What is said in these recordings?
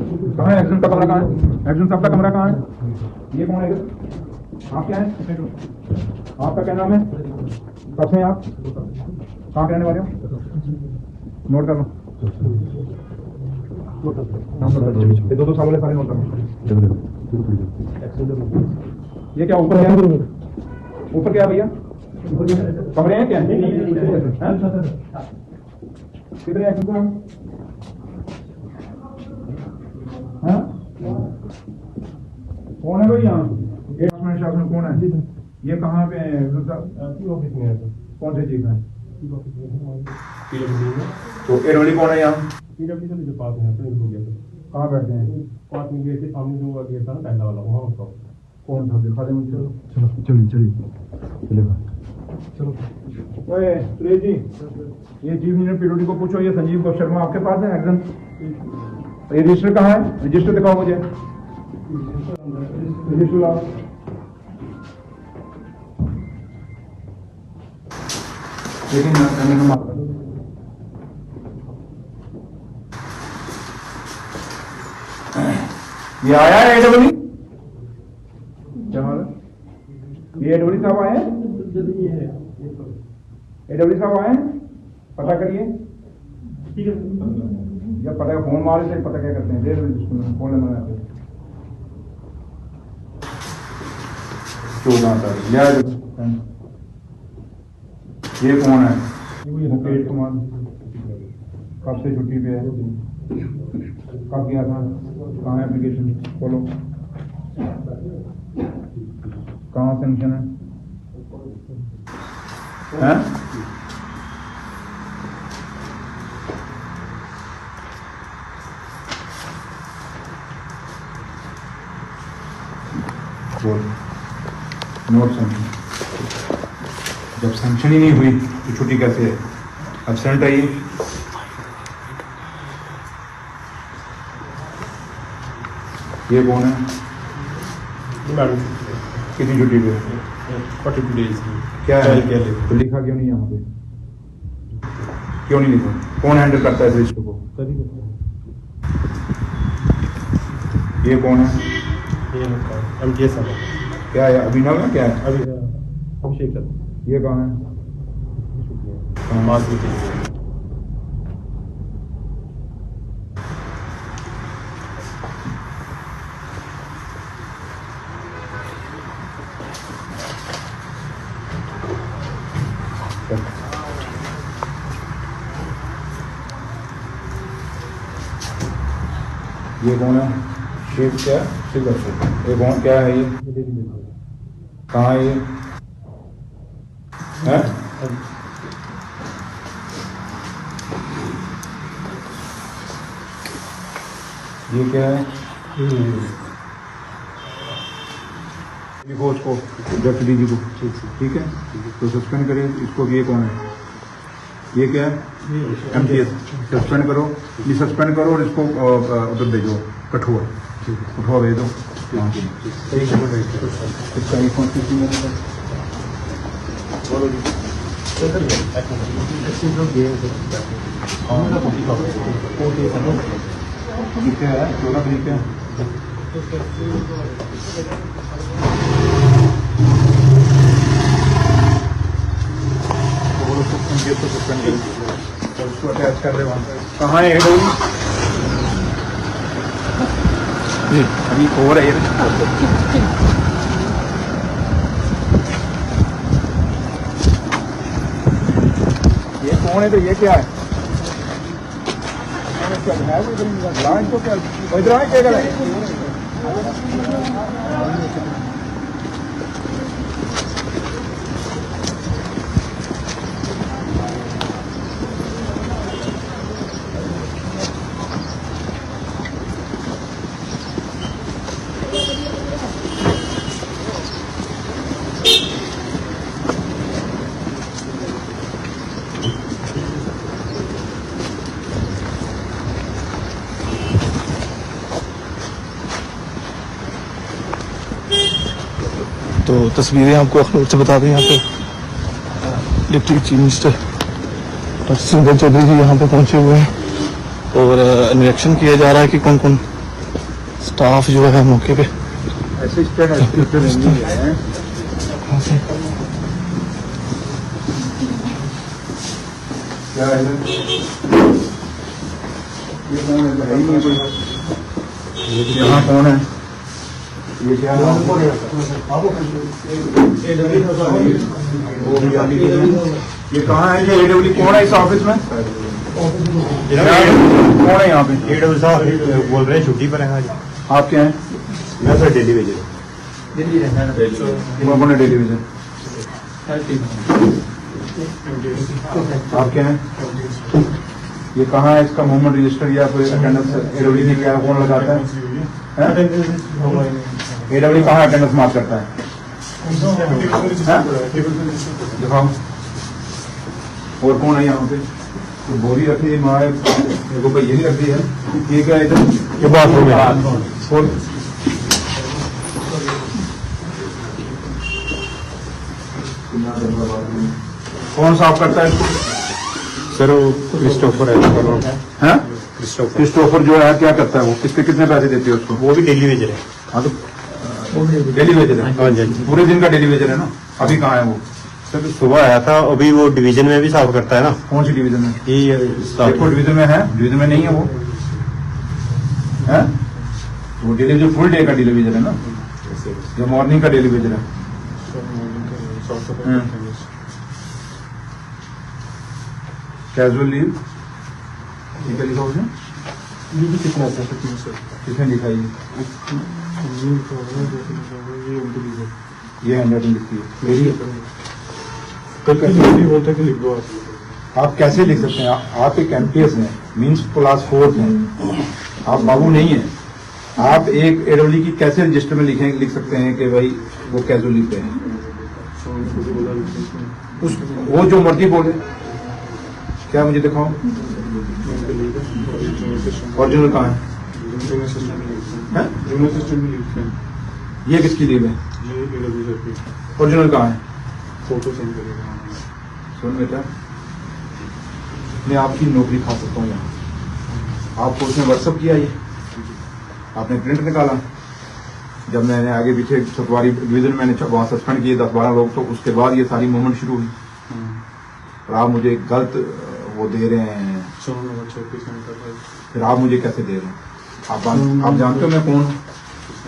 कहाँ है एक्शन का कमरा? कहाँ है एक्शन साहब का कमरा? कहाँ है? ये कौन है? आप क्या हैं? आपका क्या नाम है? कब से हैं आप? कहाँ के रहने वाले हो? नोट कर लो। ये दो साल वाले सारे नोट कर लो। ये क्या ऊपर क्या है? ऊपर क्या है भैया? कमरे हैं क्या? कितने एक्शन को? कौन है भाई यहाँ? शासन कौन है? ये कहाँ पे है? ऑफिस में है। कौन से चीफ है? तो एरोली कौन है यहाँ? पीडब्ल्यू के पास है। कहाँ बैठते हैं? पास में गेट के सामने जो गेट था ना पहला वाला, वहाँ उसका कौन था? दिखा दे मुझे। चलो चलेगा। चलो ओए सुरेश जी, ये चीफ इंजीनियर पीडब्ल्यू को पूछो, ये संजीव शर्मा आपके पास है एग्जाम? ये रजिस्टर कहाँ है? रजिस्टर दिखाओ मुझे। रजिस्टर लाओ। लेकिन ये आया है एडब्ल्यू? क्या हाल है? ये एडब्ल्यू साहब आए हैं? एडब्ल्यू साहब आए हैं? पता करिए। ठीक है, जब पता है फोन मारे से पता क्या करते हैं? दे फोन लेना है। 14 तारीख। ये कौन है? मुकेश कुमार। कब से छुट्टी पे है? कब किया था? कहाँ है एप्लीकेशन? बोलो। कहाँ सेंक्शन है? हैं? बोल। Note sanction. जब सेंक्शन ही नहीं हुई तो छुट्टी कैसे है? एब्सेंट है ये। ये कौन है? मैडम। कितनी छुट्टी पे? 42 डेज। क्या है? तो लिखा क्यों नहीं यहाँ पे? क्यों नहीं लिखा? कौन हैंडल करता है इस लिस्ट को? ये कौन है? MTS है। क्या है? अभिनव है? क्या है? अभिषेक सर। ये कहाँ है? ये कौन है? शिव क्या? शिव दर्शक। ये कौन क्या है? ये कहाँ है? ये है? ये क्या है? लिखो उसको, डायरेक्टर डीजी को। ठीक है, तो सस्पेंड करें इसको। ये कौन है? ये क्या है? MTS। सस्पेंड करो, ये सस्पेंड करो और इसको उधर भेजो, कठुआ। कठुआ भेज दो। इसका ये कौन सी चीज है? ठीक है, 14 तारीख है। उसको अटैच कर रहे वहाँ। कहाँ है अभी हो रहा है? ये कौन है? तो ये क्या है? इनको क्या इधर आए? क्या करें? तो तस्वीरें आपको अखनूर से बता दें। यहाँ पे डिप्टी चीफ मिनिस्टर डॉक्टर सुंदर चौधरी जी यहाँ पे पहुंचे हुए हैं और निरीक्षण किया जा रहा है कि कौन कौन स्टाफ जो है मौके पे असिस्टेंट इंजीनियर है। क्या है ये कौन है? है ही नहीं कोई। यहाँ कौन है? ये क्या है? ये कहाँ है? ये AWD कौन है इस ऑफिस में? कौन है यहाँ पे? AWD साहब बोल रहे हैं छुट्टी पर हैं आज। आप क्या हैं? मैं सर डेली वेजर। कौन है डेली विजन? आप क्या हैं? ये कहाँ है? इसका मूवमेंट रजिस्टर या कोई अटेंडेंस AWD की क्या कौन लगाता है? AWD कहाँ अटेंडेंस मार्क करता है? दिखाओ। और कौन है यहाँ पे? तो बोरी रखी है माँ को भाई यही रखी है। ये क्या है इधर? ये बाथरूम है। कौन साफ करता है इसको? सर वो क्रिस्टोफर है। हैं? क्रिस्टोफर क्रिस्टोफर जो है क्या करता है वो? किसके कितने पैसे देते हो उसको? वो भी डेली वेजर है। हाँ तो डेली वेजर है। हाँ जी। पूरे दिन का डेली वेजर है ना? अभी कहाँ है वो? सर सुबह आया था, अभी वो डिवीजन में भी साफ करता है ना। कौन सी डिवीजन में? ये देखो डिवीजन में है, डिवीजन में नहीं है वो है? वो डेली वेजर फुल डे का डेली वेजर है ना? ये मॉर्निंग का डेली वेजर है। कैजुअल लीव ये क्या लिखा उसने? किसने लिखा ये? ये हैंडराइटिंग लिखती है मेरी। बोलते कि लिख दो आप कैसे लिख सकते हैं? आप एक MPS हैं, मीन्स क्लास 4 हैं, आप बाबू नहीं हैं। आप एक AWD की कैसे रजिस्टर में लिख सकते हैं कि भाई वो कैजुअल लीव पे है? वो जो मर्जी बोले। क्या मुझे दिखाओ ओरिजिनल कहाँ है? ये किसकी लीव है? ओरिजिनल कहाँ है? फोटो सेंड करेगा। सुन बेटा, मैं आपकी नौकरी खा सकता हूँ यहाँ। आपको उसने व्हाट्सअप किया ये, आपने प्रिंट निकाला। जब मैंने आगे पीछे सतवारी डिवीजन मैंने वहां सस्पेंड किए 10-12 लोग, तो उसके बाद ये सारी मूवमेंट शुरू हुई। और आप मुझे गलत वो दे रहे हैं, फिर आप मुझे कैसे दे रहे हैं? आप जानते हो मैं कौन हूँ,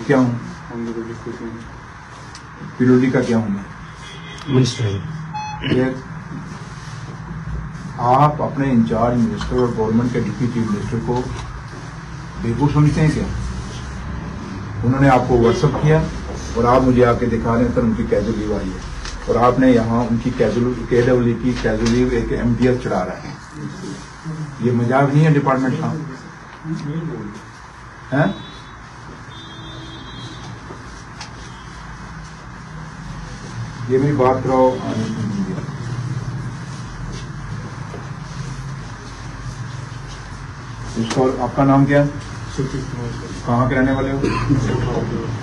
क्या हूँ? PWD का क्या हूँ मैं? मिनिस्टर है। आप अपने इंचार्ज मिनिस्टर और गवर्नमेंट के डिप्टी चीफ मिनिस्टर को बेवकूफ समझते हैं क्या? उन्होंने आपको व्हाट्सअप किया और आप मुझे आके दिखा रहे हैं सर उनकी कैजुअल लीव आई है, और आपने यहाँ उनकी AWD की कैजुअल लीव एक MTS चढ़ा रहा है। ये मजाक नहीं है डिपार्टमेंट का, है? ये मेरी बात कराओ। इसको आपका नाम क्या है? कहाँ के रहने वाले हो?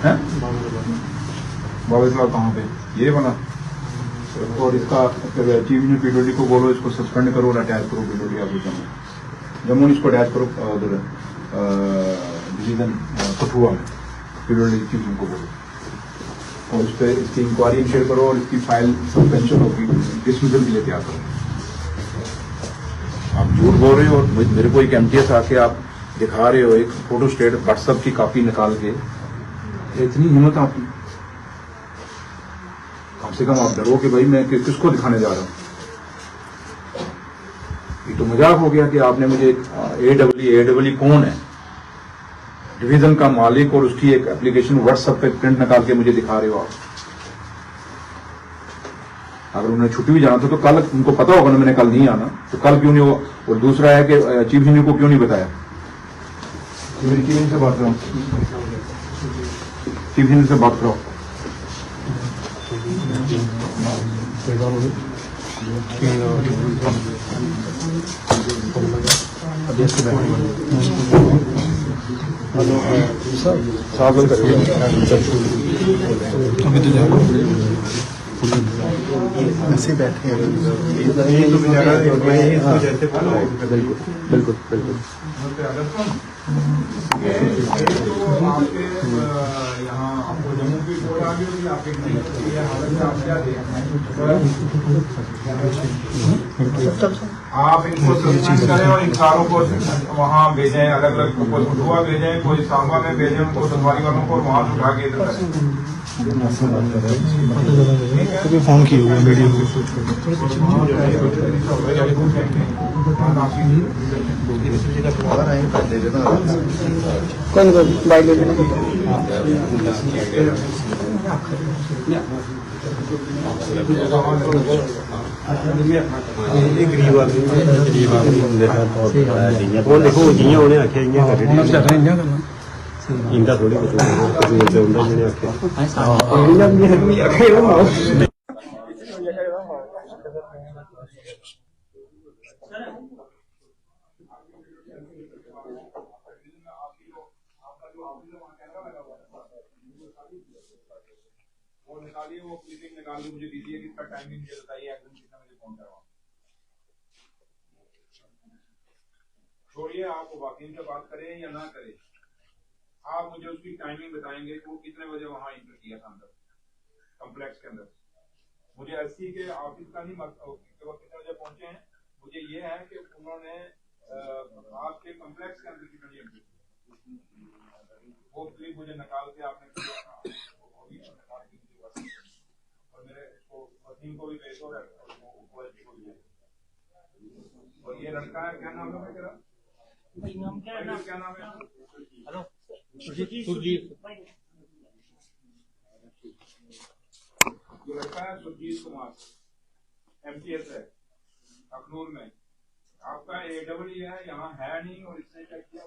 हैं? बाबा कहाँ पे? ये वाला? और इसका चीफ इंजीनियर PWD को बोलो इसको सस्पेंड करो और अटैच करो PWD ऑफिस में। जम्मू इसको अटैच करो उधर डिवीजन कठुआ में PWD चीफ को बोलो, और इस पर इसकी इंक्वायरी शेयर करो और इसकी फाइल सस्पेंशन होगी, डिसमिसल के लिए तैयार करो। आप झूठ बोल रहे हो और मेरे को एक MTS आके आप दिखा रहे हो एक फोटो स्टेट व्हाट्सएप की कॉपी निकाल के। इतनी हिम्मत आपकी? कम से कम आप डरो कि भाई मैं किसको दिखाने जा रहा हूं। ये तो मजाक हो गया कि आपने मुझे AWD कौन है? डिवीजन का मालिक, और उसकी एक एप्लीकेशन व्हाट्सएप पे प्रिंट निकाल के मुझे दिखा रहे हो आप। अगर उन्हें छुट्टी भी जाना था तो कल उनको पता होगा ना मैंने कल नहीं आना, तो कल क्यों नहीं हो? और दूसरा है कि चीफ इंजीनियर को क्यों नहीं बताया? मेरी चीफ इंजीनियर से बात कराओ, चीफ इंजीनियर से बात कराओ। अभी तो जाओ ऐसे बैठे हैं। बिल्कुल बिल्कुल बिल्कुल। आपके यहाँ आपको जम्मू की रिपोर्ट आ गई होगी, आपके हालत में आप क्या देखें, आप इनको सस्पेंड करें और इन कारों को वहाँ भेजें, अलग अलग कोई कुटुआ भेजें, कोई सांबा में भेजें, उनको सफारी वालों को वहाँ से उठा के इधर करें। कभी फोन की हुआ वीडियो कौन बाइक ले लेना वो देखो जियां उन्हें आखे इयां कर इनका थोड़ी कुछ उन्हें आखे वो निकालिए, वो क्लिपिंग निकाल के मुझे दीजिए कि इसका टाइमिंग मुझे बताइए, एकदम कितना मुझे फोन करवा। छोड़िए आप वकील से बात करें या ना करें, आप मुझे उसकी टाइमिंग बताएंगे कि वो कितने बजे वहां इंटर किया था अंदर कॉम्प्लेक्स के अंदर। मुझे एससी के ऑफिस का नहीं वो कितने बजे पहुंचे हैं, मुझे ये है कि उन्होंने आपके कॉम्प्लेक्स के अंदर कितनी एंट्री, वो क्लिप मुझे निकाल के आपने और मेरे वकील को भी भेजो और ये लड़का है, क्या नाम है तेरा? क्या नाम है? हेलो सुरजीत। जो लड़का है सुरजीत कुमार, MTS है अखनूर में, आपका AEE है, यहाँ है नहीं, और इसने क्या किया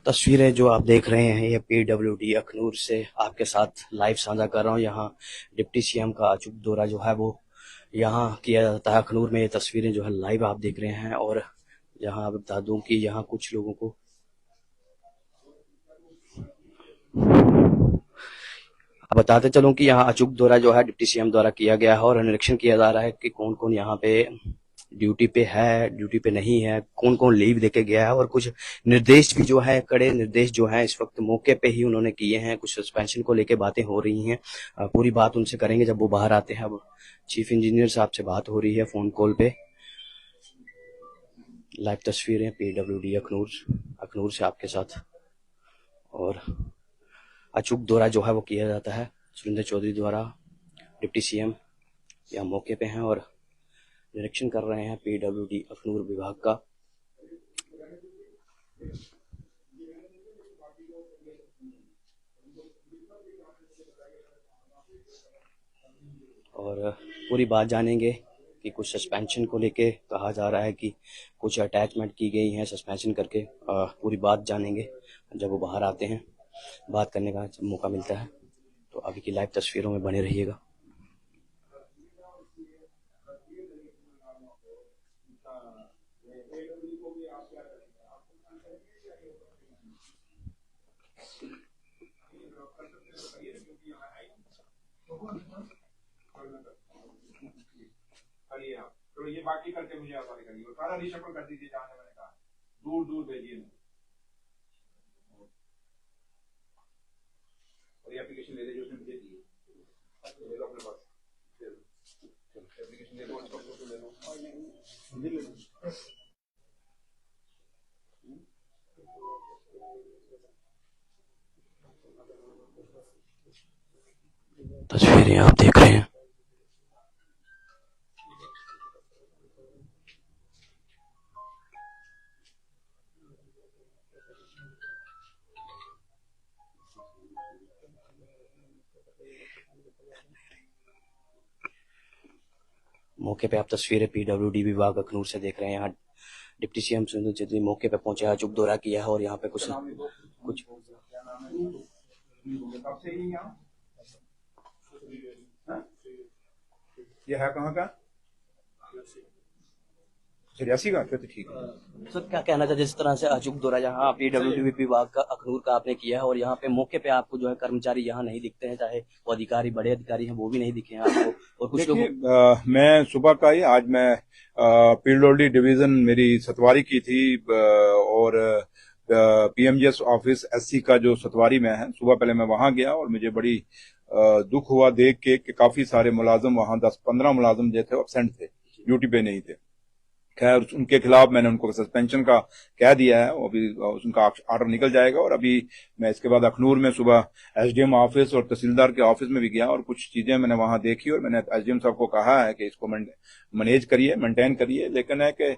तस्वीरें जो आप देख रहे हैं ये PWD अखनूर से आपके साथ लाइव साझा कर रहा हूँ। यहाँ डिप्टी CM का अचूक दौरा जो है वो यहाँ किया जाता है अखनूर में। ये तस्वीरें जो है लाइव आप देख रहे हैं। और यहाँ आप बता दूं कि यहाँ कुछ लोगों को बताते चलूं कि यहाँ अचूक दौरा जो है डिप्टी CM द्वारा किया गया है और निरीक्षण किया जा रहा है कि कौन कौन यहाँ पे ड्यूटी पे है, ड्यूटी पे नहीं है, कौन कौन लीव देके गया है। और कुछ निर्देश भी जो है, कड़े निर्देश जो है इस वक्त मौके पे ही उन्होंने किए हैं। कुछ सस्पेंशन को लेके बातें हो रही हैं, पूरी बात उनसे करेंगे जब वो बाहर आते हैं। अब चीफ इंजीनियर साहब से बात हो रही है फोन कॉल पे। लाइव तस्वीरें PWD अखनूर से आपके साथ। और अचूक दौरा जो है वो किया जाता है सुरेंद्र चौधरी द्वारा। डिप्टी CM यहाँ मौके पे हैं और निरीक्षण कर रहे हैं PWD अखनूर विभाग का। और पूरी बात जानेंगे कि कुछ सस्पेंशन को लेके कहा जा रहा है कि कुछ अटैचमेंट की गई हैं सस्पेंशन करके। पूरी बात जानेंगे जब वो बाहर आते हैं, बात करने का मौका मिलता है। तो अभी की लाइव तस्वीरों में बने रहिएगा। करिए आप, तो ये बाकी करके मुझे हवाले करिए और सारा रिशफल कर दीजिए जहाँ मैंने कहा, दूर दूर भेजिए और ये एप्लीकेशन ले लीजिए, उसने मुझे दी ले लो अपने पास, एप्लीकेशन ले लो, उसका फोटो ले लो, तस्वीरें आप देख रहे हैं। मौके पे आप तस्वीरें PWD विभाग अखनूर से देख रहे हैं। यहाँ डिप्टी CM सुरेंद्र चौधरी मौके पे पहुंचे, अचूक दौरा किया है और यहाँ पे कुछ ये है कहाँ का? रियासी का? फिर तो ठीक है। सर क्या कहना था, जिस तरह से अचूक दौरा यहाँ PWD विभाग का अखनूर का आपने किया है और यहाँ पे मौके पे आपको जो है कर्मचारी यहाँ नहीं दिखते हैं, चाहे वो अधिकारी बड़े अधिकारी हैं वो भी नहीं दिखे हैं आपको। और कुछ लोग मैं सुबह का ही आज मैं PWD डिवीजन मेरी सतवारी की थी और पीएमजीएस ऑफिस एससी का जो सतवारी में है, सुबह पहले मैं वहां गया और मुझे बड़ी दुख हुआ देख के कि काफी सारे मुलाजिम वहां 10-15 मुलाजिम जो थे एब्सेंट थे, ड्यूटी पे नहीं थे। खैर उनके खिलाफ मैंने उनको सस्पेंशन का कह दिया है, अभी उनका ऑर्डर निकल जाएगा। और अभी मैं इसके बाद अखनूर में सुबह एसडीएम ऑफिस और तहसीलदार के ऑफिस में भी गया और कुछ चीजें मैंने वहां देखी और मैंने एसडीएम साहब को कहा है कि इसको मैनेज करिए, मेंटेन करिए। लेकिन है कि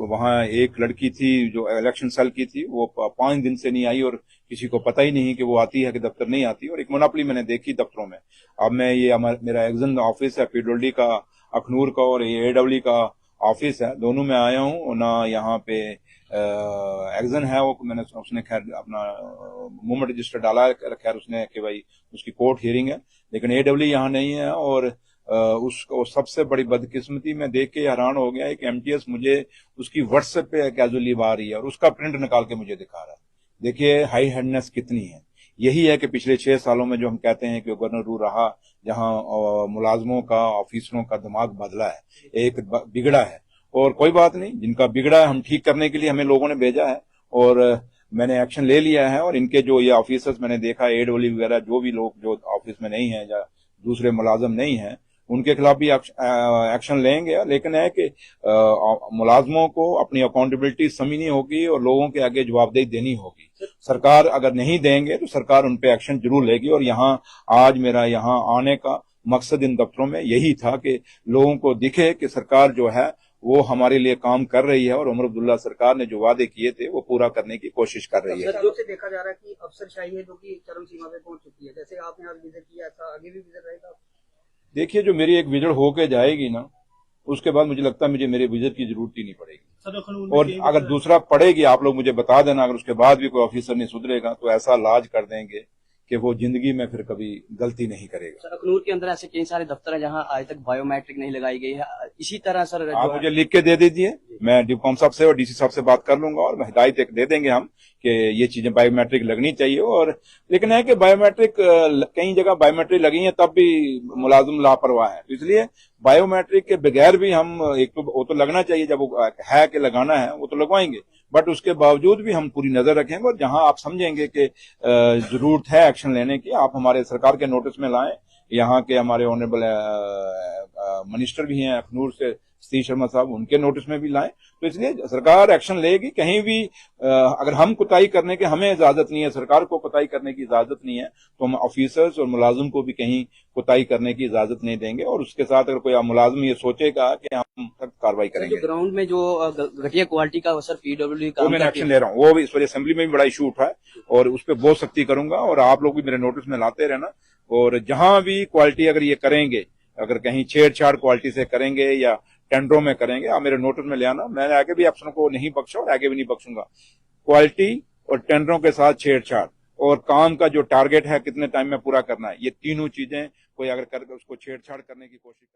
वहां एक लड़की थी जो इलेक्शन सेल की थी, वो 5 दिन से नहीं आई और किसी को पता ही नहीं कि वो आती है कि दफ्तर नहीं आती। और एक मोनोपोली मैंने देखी दफ्तरों में। अब मैं ये मेरा एक्जन ऑफिस है पीडब्ल्यूडी का अखनूर का और ये एडब्ल्यू का ऑफिस है, दोनों में आया हूँ ना। यहाँ पे एक्जन है वो मैंने उसने खैर अपना मूवमेंट रजिस्टर डाला है, खैर उसने कि भाई उसकी कोर्ट हियरिंग है, लेकिन एडब्ल्यू यहाँ नहीं है। और उसको सबसे बड़ी बदकिस्मती में देख के हैरान हो गया है कि एमटीएस मुझे उसकी व्हाट्सएप पे कैजुअली आ रही है और उसका प्रिंट निकाल के मुझे दिखा रहा है। देखिए हाई हैंडनेस कितनी है। यही है कि पिछले 6 सालों में जो हम कहते हैं कि गवर्नर रूल रहा, जहां मुलाजमों का ऑफिसरों का दिमाग बदला है, एक बिगड़ा है। और कोई बात नहीं, जिनका बिगड़ा है हम ठीक करने के लिए हमें लोगों ने भेजा है और मैंने एक्शन ले लिया है। और इनके जो ये ऑफिसर्स मैंने देखा, एडब्ल्यू वगैरह जो भी लोग जो ऑफिस में नहीं है या दूसरे मुलाजम नहीं है, उनके खिलाफ भी एक्शन लेंगे। लेकिन है कि मुलाजमों को अपनी अकाउंटेबिलिटी समझनी होगी और लोगों के आगे जवाबदेही देनी होगी। सरकार अगर नहीं देंगे तो सरकार उन पे एक्शन जरूर लेगी। और यहाँ आज मेरा यहाँ आने का मकसद इन दफ्तरों में यही था कि लोगों को दिखे कि सरकार जो है वो हमारे लिए काम कर रही है और उमर अब्दुल्ला सरकार ने जो वादे किए थे वो पूरा करने की कोशिश कर रही है। से देखा जा रहा है कि अफसरशाही है जो कि चरम सीमा पे पहुंच चुकी है। जैसे आपने आज विजिट किया था, आगे भी विजिट रहेगा? देखिए, जो मेरी एक विजिट होके जाएगी ना, उसके बाद मुझे लगता है मुझे मेरे विजिट की जरूरत ही नहीं पड़ेगी। और अगर दूसरा पड़ेगी आप लोग मुझे बता देना। अगर उसके बाद भी कोई ऑफिसर नहीं सुधरेगा तो ऐसा लाज कर देंगे कि वो जिंदगी में फिर कभी गलती नहीं करेगा। सर अखनूर के अंदर ऐसे कई सारे दफ्तर हैं जहां आज तक बायोमेट्रिक नहीं लगाई गई है। इसी तरह सर आप मुझे लिख के दे दीजिए, मैं डिप्कॉम साहब से और डीसी साहब से बात कर लूंगा और हिदायत एक दे देंगे हम कि ये चीजें बायोमेट्रिक लगनी चाहिए। और लेकिन है कि बायोमेट्रिक कई जगह बायोमेट्रिक लगी है तब भी मुलाजिम लापरवाह है, तो इसलिए बायोमेट्रिक के बगैर भी हम एक तो वो तो लगना चाहिए, जब वो है कि लगाना है वो तो लगवाएंगे, बट उसके बावजूद भी हम पूरी नजर रखेंगे। और जहां आप समझेंगे कि जरूरत है एक्शन लेने की, आप हमारे सरकार के नोटिस में लाएं। यहाँ के हमारे ऑनरेबल मिनिस्टर भी हैं अखनूर से, सतीश शर्मा साहब, उनके नोटिस में भी लाएं। तो इसलिए सरकार एक्शन लेगी। कहीं भी अगर हम कुताही करने के हमें इजाजत नहीं है, सरकार को कुताही करने की इजाजत नहीं है, तो हम ऑफिसर्स और मुलाजिम को भी कहीं कुताही करने की इजाजत नहीं देंगे। और उसके साथ अगर कोई मुलाजिम ये सोचेगा कि हम सख्त कार्रवाई करेंगे। ग्राउंड में जो घटिया क्वालिटी का सर पीडब्ल्यूडी का, वो मैंने एक्शन ले रहा हूँ। वो भी इस वजह असेंबली में भी बड़ा इशू उठा है और उस पर बहुत सख्ती करूंगा। और आप लोग भी मेरे नोटिस में लाते रहना। और जहां भी क्वालिटी अगर ये करेंगे, अगर कहीं छेड़छाड़ क्वालिटी से करेंगे या टेंडरों में करेंगे, आप मेरे नोटिस में ले आना। मैंने आगे भी अफसरों को नहीं बख्शा और आगे भी नहीं बख्शूंगा। क्वालिटी और टेंडरों के साथ छेड़छाड़ और काम का जो टारगेट है कितने टाइम में पूरा करना है, ये तीनों चीजें कोई अगर कर उसको छेड़छाड़ करने की कोशिश